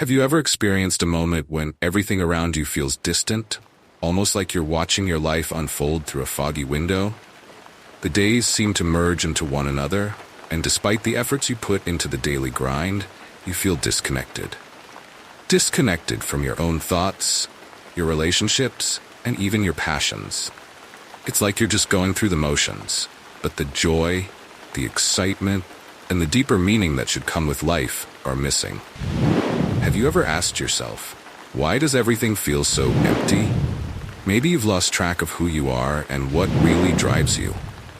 Have you ever experienced a moment when everything around you feels distant, almost like you're watching your life unfold through a foggy window? The days seem to merge into one another, and despite the efforts you put into the daily grind, you feel disconnected. Disconnected from your own thoughts, your relationships, and even your passions. It's like you're just going through the motions, but the joy, the excitement, and the deeper meaning that should come with life are missing. Have you ever asked yourself, why does everything feel so empty? Maybe you've lost track of who you are and what really drives you.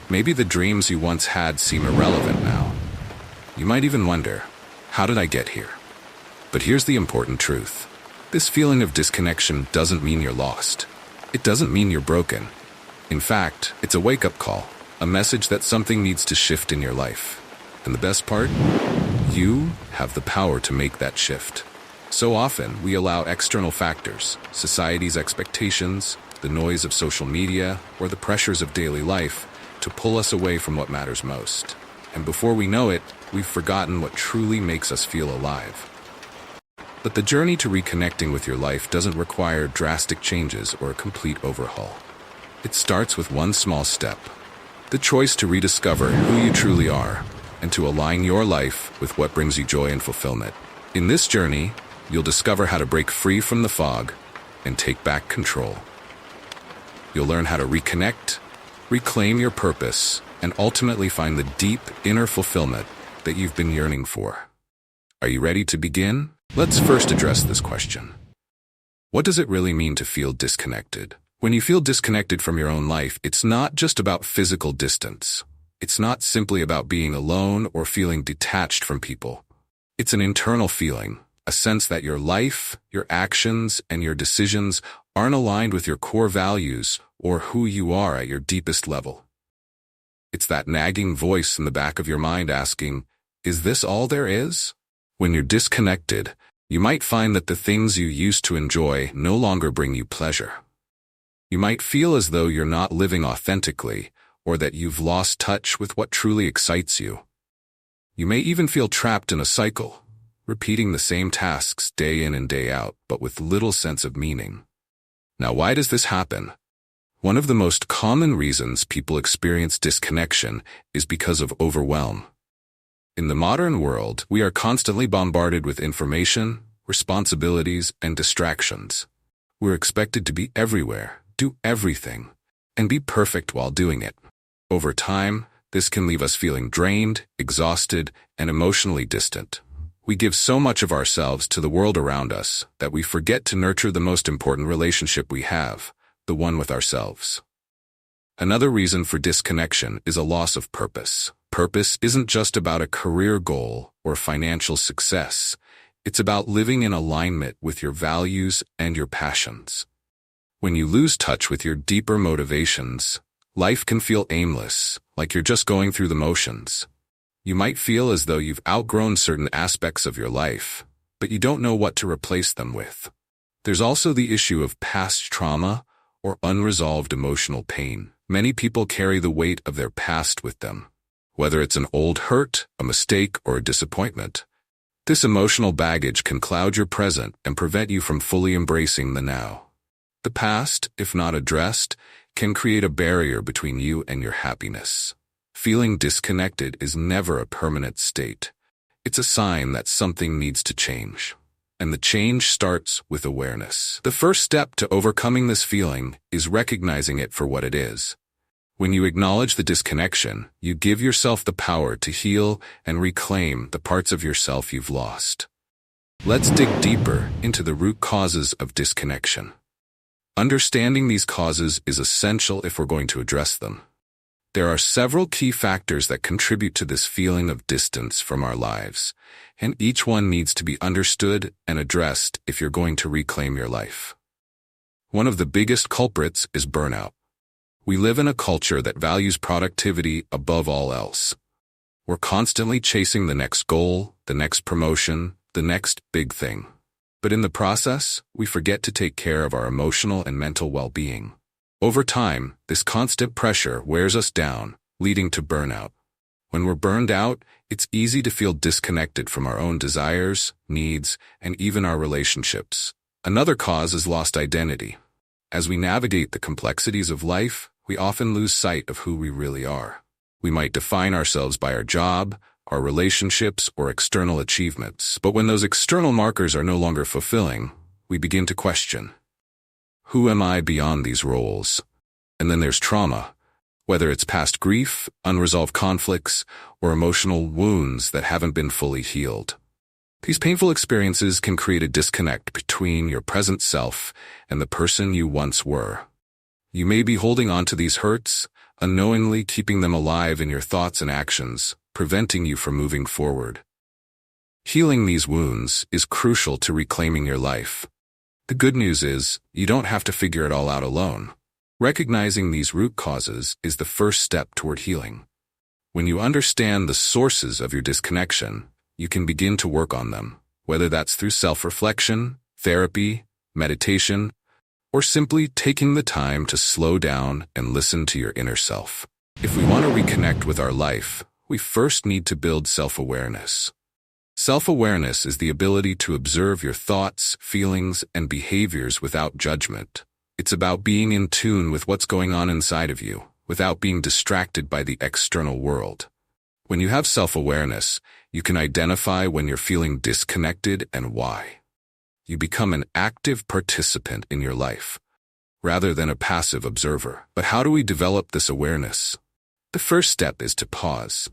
Maybe the dreams you once had seem irrelevant now. You might even wonder, how did I get here? But here's the important truth. This feeling of disconnection doesn't mean you're lost. It doesn't mean you're broken. In fact, it's a wake-up call, a message that something needs to shift in your life. And the best part? You have the power to make that shift. So often, we allow external factors, society's expectations, the noise of social media, or the pressures of daily life, to pull us away from what matters most. And before we know it, we've forgotten what truly makes us feel alive. But the journey to reconnecting with your life doesn't require drastic changes or a complete overhaul. It starts with one small step, the choice to rediscover who you truly are and to align your life with what brings you joy and fulfillment. In this journey, you'll discover how to break free from the fog and take back control. You'll learn how to reconnect, reclaim your purpose, and ultimately find the deep inner fulfillment that you've been yearning for. Are you ready to begin? Let's first address this question. What does it really mean to feel disconnected? When you feel disconnected from your own life, it's not just about physical distance. It's not simply about being alone or feeling detached from people. It's an internal feeling, a sense that your life, your actions, and your decisions aren't aligned with your core values or who you are at your deepest level. It's that nagging voice in the back of your mind asking, is this all there is? When you're disconnected, you might find that the things you used to enjoy no longer bring you pleasure. You might feel as though you're not living authentically, or that you've lost touch with what truly excites you. You may even feel trapped in a cycle, repeating the same tasks day in and day out, but with little sense of meaning. Now, why does this happen? One of the most common reasons people experience disconnection is because of overwhelm. In the modern world, we are constantly bombarded with information, responsibilities, and distractions. We're expected to be everywhere, do everything, and be perfect while doing it. Over time, this can leave us feeling drained, exhausted, and emotionally distant. We give so much of ourselves to the world around us that we forget to nurture the most important relationship we have, the one with ourselves. Another reason for disconnection is a loss of purpose. Purpose isn't just about a career goal or financial success. It's about living in alignment with your values and your passions. When you lose touch with your deeper motivations, life can feel aimless, like you're just going through the motions. You might feel as though you've outgrown certain aspects of your life, but you don't know what to replace them with. There's also the issue of past trauma or unresolved emotional pain. Many people carry the weight of their past with them. Whether it's an old hurt, a mistake, or a disappointment, this emotional baggage can cloud your present and prevent you from fully embracing the now. The past, if not addressed, can create a barrier between you and your happiness. Feeling disconnected is never a permanent state. It's a sign that something needs to change. And the change starts with awareness. The first step to overcoming this feeling is recognizing it for what it is. When you acknowledge the disconnection, you give yourself the power to heal and reclaim the parts of yourself you've lost. Let's dig deeper into the root causes of disconnection. Understanding these causes is essential if we're going to address them. There are several key factors that contribute to this feeling of distance from our lives, and each one needs to be understood and addressed if you're going to reclaim your life. One of the biggest culprits is burnout. We live in a culture that values productivity above all else. We're constantly chasing the next goal, the next promotion, the next big thing. But in the process, we forget to take care of our emotional and mental well-being. Over time, this constant pressure wears us down, leading to burnout. When we're burned out, it's easy to feel disconnected from our own desires, needs, and even our relationships. Another cause is lost identity. As we navigate the complexities of life, we often lose sight of who we really are. We might define ourselves by our job, our relationships, or external achievements, but when those external markers are no longer fulfilling, we begin to question, who am I beyond these roles? And then there's trauma, whether it's past grief, unresolved conflicts, or emotional wounds that haven't been fully healed. These painful experiences can create a disconnect between your present self and the person you once were. You may be holding on to these hurts, unknowingly keeping them alive in your thoughts and actions, preventing you from moving forward. Healing these wounds is crucial to reclaiming your life. The good news is, you don't have to figure it all out alone. Recognizing these root causes is the first step toward healing. When you understand the sources of your disconnection, you can begin to work on them, whether that's through self-reflection, therapy, meditation, or simply taking the time to slow down and listen to your inner self. If we want to reconnect with our life, we first need to build self-awareness. Self-awareness is the ability to observe your thoughts, feelings, and behaviors without judgment. It's about being in tune with what's going on inside of you, without being distracted by the external world. When you have self-awareness, you can identify when you're feeling disconnected and why. You become an active participant in your life, rather than a passive observer. But how do we develop this awareness? The first step is to pause.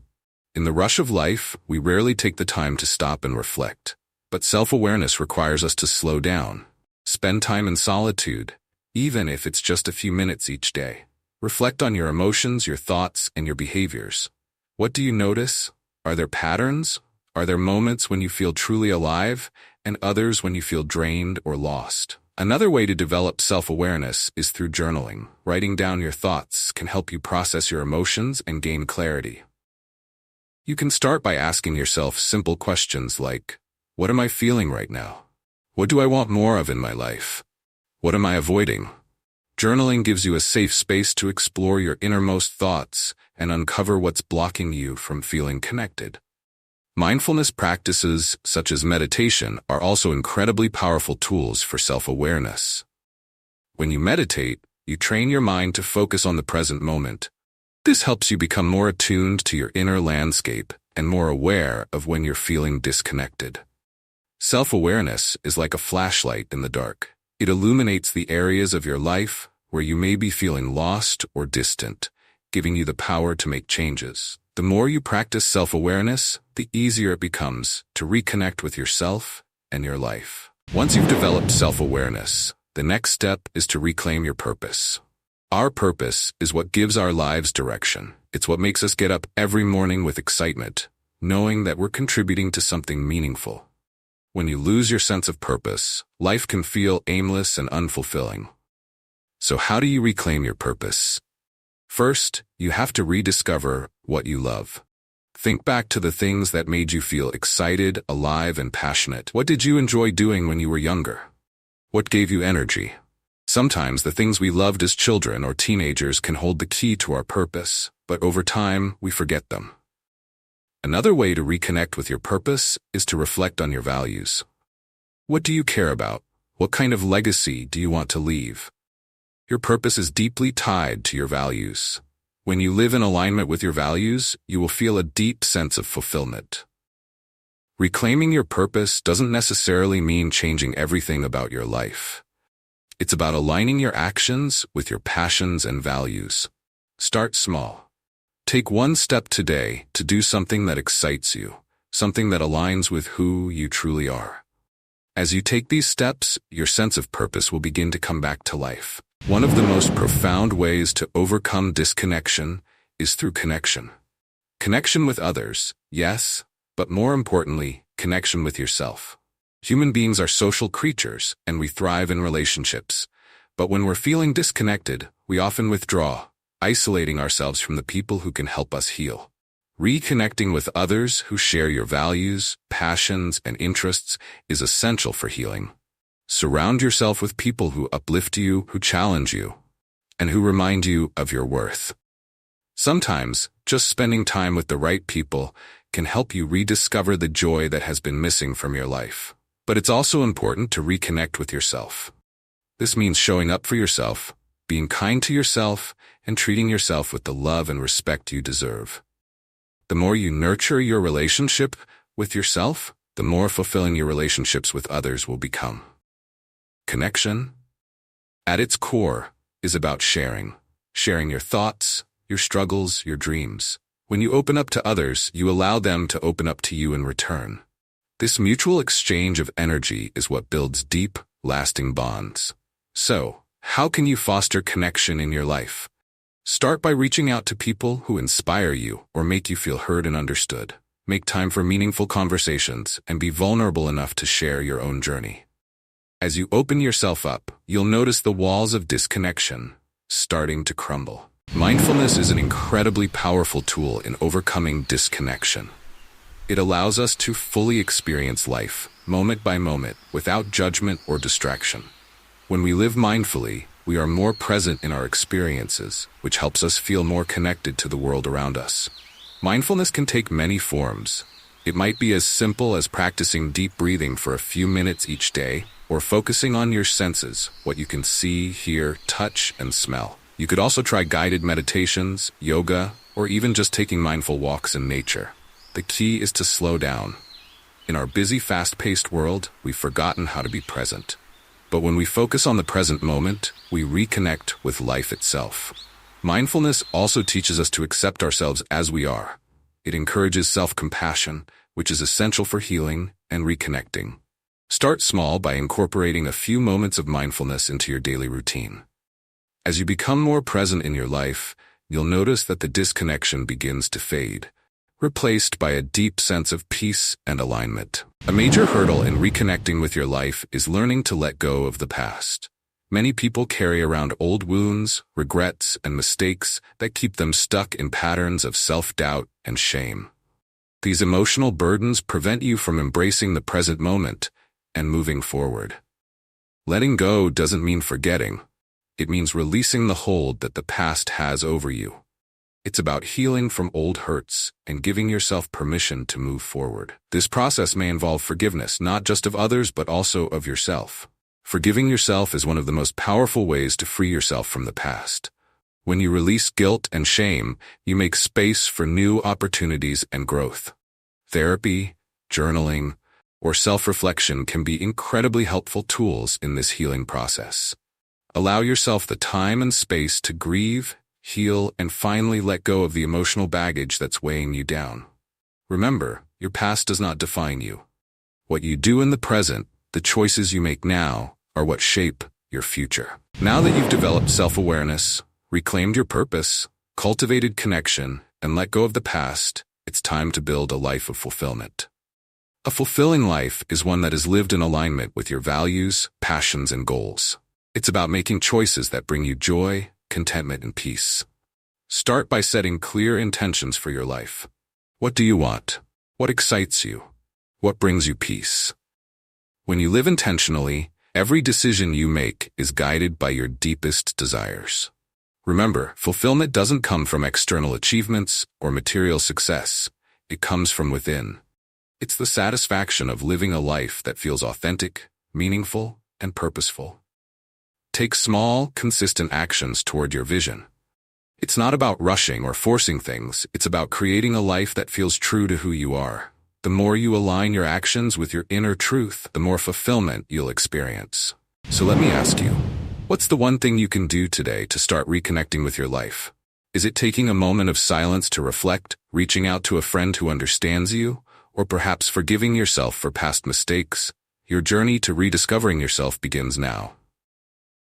In the rush of life, we rarely take the time to stop and reflect. But self-awareness requires us to slow down, spend time in solitude, even if it's just a few minutes each day. Reflect on your emotions, your thoughts, and your behaviors. What do you notice? Are there patterns? Are there moments when you feel truly alive, and others when you feel drained or lost? Another way to develop self-awareness is through journaling. Writing down your thoughts can help you process your emotions and gain clarity. You can start by asking yourself simple questions like, what am I feeling right now? What do I want more of in my life? What am I avoiding? Journaling gives you a safe space to explore your innermost thoughts and uncover what's blocking you from feeling connected. Mindfulness practices, such as meditation, are also incredibly powerful tools for self-awareness. When you meditate, you train your mind to focus on the present moment. This helps you become more attuned to your inner landscape and more aware of when you're feeling disconnected. Self-awareness is like a flashlight in the dark. It illuminates the areas of your life where you may be feeling lost or distant, giving you the power to make changes. The more you practice self-awareness, the easier it becomes to reconnect with yourself and your life. Once you've developed self-awareness, the next step is to reclaim your purpose. Our purpose is what gives our lives direction. It's what makes us get up every morning with excitement, knowing that we're contributing to something meaningful. When you lose your sense of purpose, life can feel aimless and unfulfilling. So how do you reclaim your purpose? First, you have to rediscover what you love. Think back to the things that made you feel excited, alive, and passionate. What did you enjoy doing when you were younger? What gave you energy? Sometimes the things we loved as children or teenagers can hold the key to our purpose, but over time, we forget them. Another way to reconnect with your purpose is to reflect on your values. What do you care about? What kind of legacy do you want to leave? Your purpose is deeply tied to your values. When you live in alignment with your values, you will feel a deep sense of fulfillment. Reclaiming your purpose doesn't necessarily mean changing everything about your life. It's about aligning your actions with your passions and values. Start small. Take one step today to do something that excites you, something that aligns with who you truly are. As you take these steps, your sense of purpose will begin to come back to life. One of the most profound ways to overcome disconnection is through connection. Connection with others, yes, but more importantly, connection with yourself. Human beings are social creatures, and we thrive in relationships. But when we're feeling disconnected, we often withdraw, isolating ourselves from the people who can help us heal. Reconnecting with others who share your values, passions, and interests is essential for healing. Surround yourself with people who uplift you, who challenge you, and who remind you of your worth. Sometimes, just spending time with the right people can help you rediscover the joy that has been missing from your life. But it's also important to reconnect with yourself. This means showing up for yourself, being kind to yourself, and treating yourself with the love and respect you deserve. The more you nurture your relationship with yourself, the more fulfilling your relationships with others will become. Connection, at its core, is about sharing. Sharing your thoughts, your struggles, your dreams. When you open up to others, you allow them to open up to you in return. This mutual exchange of energy is what builds deep, lasting bonds. So, how can you foster connection in your life? Start by reaching out to people who inspire you or make you feel heard and understood. Make time for meaningful conversations and be vulnerable enough to share your own journey. As you open yourself up, you'll notice the walls of disconnection starting to crumble. Mindfulness is an incredibly powerful tool in overcoming disconnection. It allows us to fully experience life, moment by moment, without judgment or distraction. When we live mindfully, we are more present in our experiences, which helps us feel more connected to the world around us. Mindfulness can take many forms. It might be as simple as practicing deep breathing for a few minutes each day, or focusing on your senses, what you can see, hear, touch, and smell. You could also try guided meditations, yoga, or even just taking mindful walks in nature. The key is to slow down. In our busy, fast-paced world, we've forgotten how to be present. But when we focus on the present moment, we reconnect with life itself. Mindfulness also teaches us to accept ourselves as we are. It encourages self-compassion, which is essential for healing and reconnecting. Start small by incorporating a few moments of mindfulness into your daily routine. As you become more present in your life, you'll notice that the disconnection begins to fade, replaced by a deep sense of peace and alignment. A major hurdle in reconnecting with your life is learning to let go of the past. Many people carry around old wounds, regrets, and mistakes that keep them stuck in patterns of self-doubt and shame. These emotional burdens prevent you from embracing the present moment and moving forward. Letting go doesn't mean forgetting. It means releasing the hold that the past has over you. It's about healing from old hurts and giving yourself permission to move forward. This process may involve forgiveness, not just of others, but also of yourself. Forgiving yourself is one of the most powerful ways to free yourself from the past. When you release guilt and shame, you make space for new opportunities and growth. Therapy, journaling, or self-reflection can be incredibly helpful tools in this healing process. Allow yourself the time and space to grieve, heal, and finally let go of the emotional baggage that's weighing you down. Remember, your past does not define you. What you do in the present, the choices you make now, are what shape your future. Now that you've developed self-awareness, reclaimed your purpose, cultivated connection, and let go of the past, it's time to build a life of fulfillment. A fulfilling life is one that is lived in alignment with your values, passions, and goals. It's about making choices that bring you joy, contentment, and peace. Start by setting clear intentions for your life. What do you want? What excites you? What brings you peace? When you live intentionally, every decision you make is guided by your deepest desires. Remember, fulfillment doesn't come from external achievements or material success. It comes from within. It's the satisfaction of living a life that feels authentic, meaningful, and purposeful. Take small, consistent actions toward your vision. It's not about rushing or forcing things. It's about creating a life that feels true to who you are. The more you align your actions with your inner truth, the more fulfillment you'll experience. So let me ask you, what's the one thing you can do today to start reconnecting with your life? Is it taking a moment of silence to reflect, reaching out to a friend who understands you, or perhaps forgiving yourself for past mistakes? Your journey to rediscovering yourself begins now.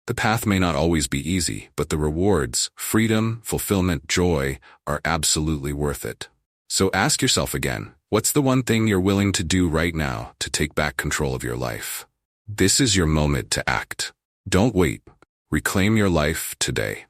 The path may not always be easy, but the rewards, freedom, fulfillment, joy, are absolutely worth it. So ask yourself again, what's the one thing you're willing to do right now to take back control of your life? This is your moment to act. Don't wait. Reclaim your life today.